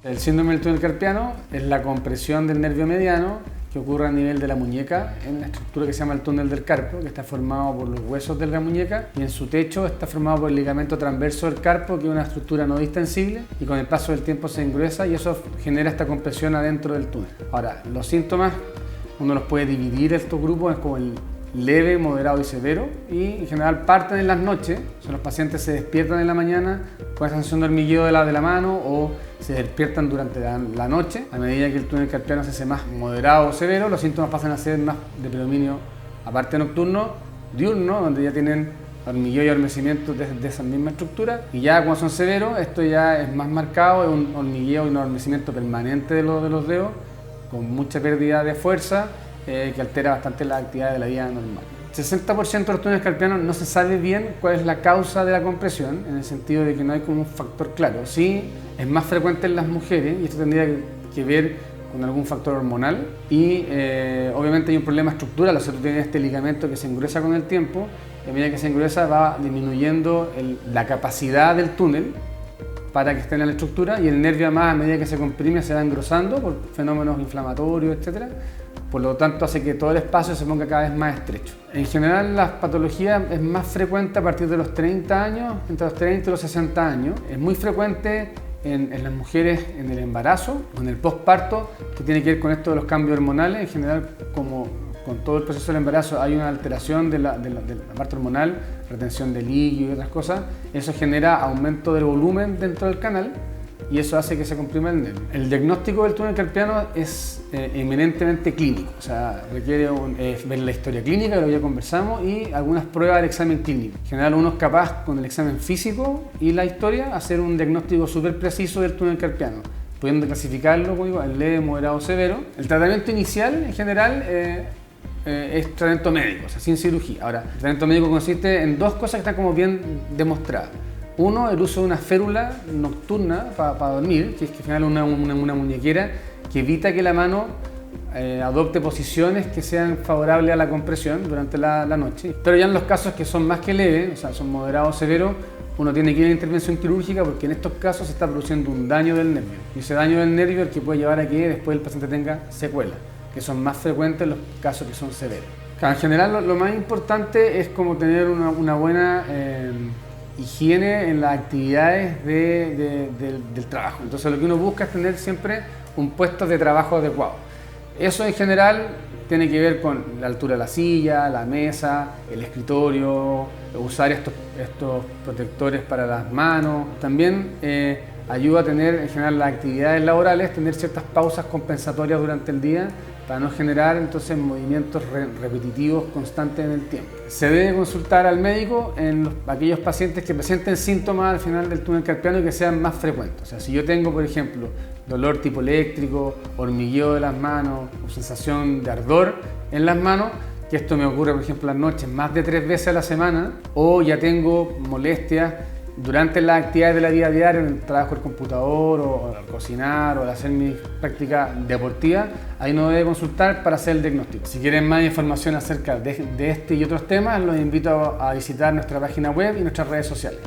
El síndrome del túnel carpiano es la compresión del nervio mediano que ocurre a nivel de la muñeca en la estructura que se llama el túnel del carpo, que está formado por los huesos de la muñeca, y en su techo está formado por el ligamento transverso del carpo, que es una estructura no distensible, y con el paso del tiempo se engruesa y eso genera esta compresión adentro del túnel. Ahora, los síntomas, uno los puede dividir estos grupos, es como el leve, moderado y severo, y en general parten en las noches. O sea, los pacientes se despiertan en la mañana con esa sensación de hormigueo de la mano, o se despiertan durante la noche. A medida que el túnel carpiano se hace más moderado o severo, los síntomas pasan a ser más de predominio, aparte nocturno, diurno, donde ya tienen hormigueo y adormecimiento de esa misma estructura, y ya cuando son severos, esto ya es más marcado, es un hormigueo y un adormecimiento permanente de los dedos, con mucha pérdida de fuerza, que altera bastante la actividad de la vida normal. 60% de los túneles carpianos no se sabe bien cuál es la causa de la compresión, en el sentido de que no hay como un factor claro. Sí, es más frecuente en las mujeres, y esto tendría que ver con algún factor hormonal, y obviamente hay un problema estructural. O sea, tú tienes este ligamento que se engruesa con el tiempo, y a medida que se engruesa va disminuyendo la capacidad del túnel para que esté en la estructura, y el nervio además, a medida que se comprime, se va engrosando por fenómenos inflamatorios, etc. Por lo tanto, hace que todo el espacio se ponga cada vez más estrecho. En general, la patología es más frecuente a partir de los 30 años, entre los 30 y los 60 años. Es muy frecuente en las mujeres en el embarazo o en el posparto, que tiene que ver con esto de los cambios hormonales. En general, como con todo el proceso del embarazo hay una alteración de la parte hormonal, retención de líquido y otras cosas. Eso genera aumento del volumen dentro del canal, y eso hace que se comprima el nervio. El diagnóstico del túnel carpiano es eminentemente clínico, o sea, requiere ver la historia clínica, que ya conversamos, y algunas pruebas del examen clínico. En general, uno es capaz, con el examen físico y la historia, hacer un diagnóstico súper preciso del túnel carpiano, pudiendo clasificarlo, como digo, en leve, moderado o severo. El tratamiento inicial, en general, es tratamiento médico, o sea, sin cirugía. Ahora, el tratamiento médico consiste en dos cosas que están como bien demostradas. Uno, el uso de una férula nocturna para dormir, que es que al final una muñequera que evita que la mano adopte posiciones que sean favorables a la compresión durante la noche. Pero ya en los casos que son más que leves, o sea, son moderados o severos, uno tiene que ir a la intervención quirúrgica, porque en estos casos se está produciendo un daño del nervio. Y ese daño del nervio es el que puede llevar a que después el paciente tenga secuelas, que son más frecuentes en los casos que son severos. En general, lo más importante es como tener una buena higiene en las actividades del trabajo. Entonces, lo que uno busca es tener siempre un puesto de trabajo adecuado. Eso en general tiene que ver con la altura de la silla, la mesa, el escritorio, usar estos protectores para las manos. También ayuda a tener en general las actividades laborales, tener ciertas pausas compensatorias durante el día, para no generar entonces movimientos repetitivos constantes en el tiempo. Se debe consultar al médico en aquellos pacientes que presenten síntomas al final del túnel carpiano y que sean más frecuentes. O sea, si yo tengo, por ejemplo, dolor tipo eléctrico, hormigueo de las manos o sensación de ardor en las manos, que esto me ocurre, por ejemplo, las noches más de 3 veces a la semana, o ya tengo molestias durante las actividades de la vida diaria, en el trabajo del computador, o al cocinar, o al hacer mis prácticas deportivas, ahí no debe consultar para hacer el diagnóstico. Si quieren más información acerca de este y otros temas, los invito a visitar nuestra página web y nuestras redes sociales.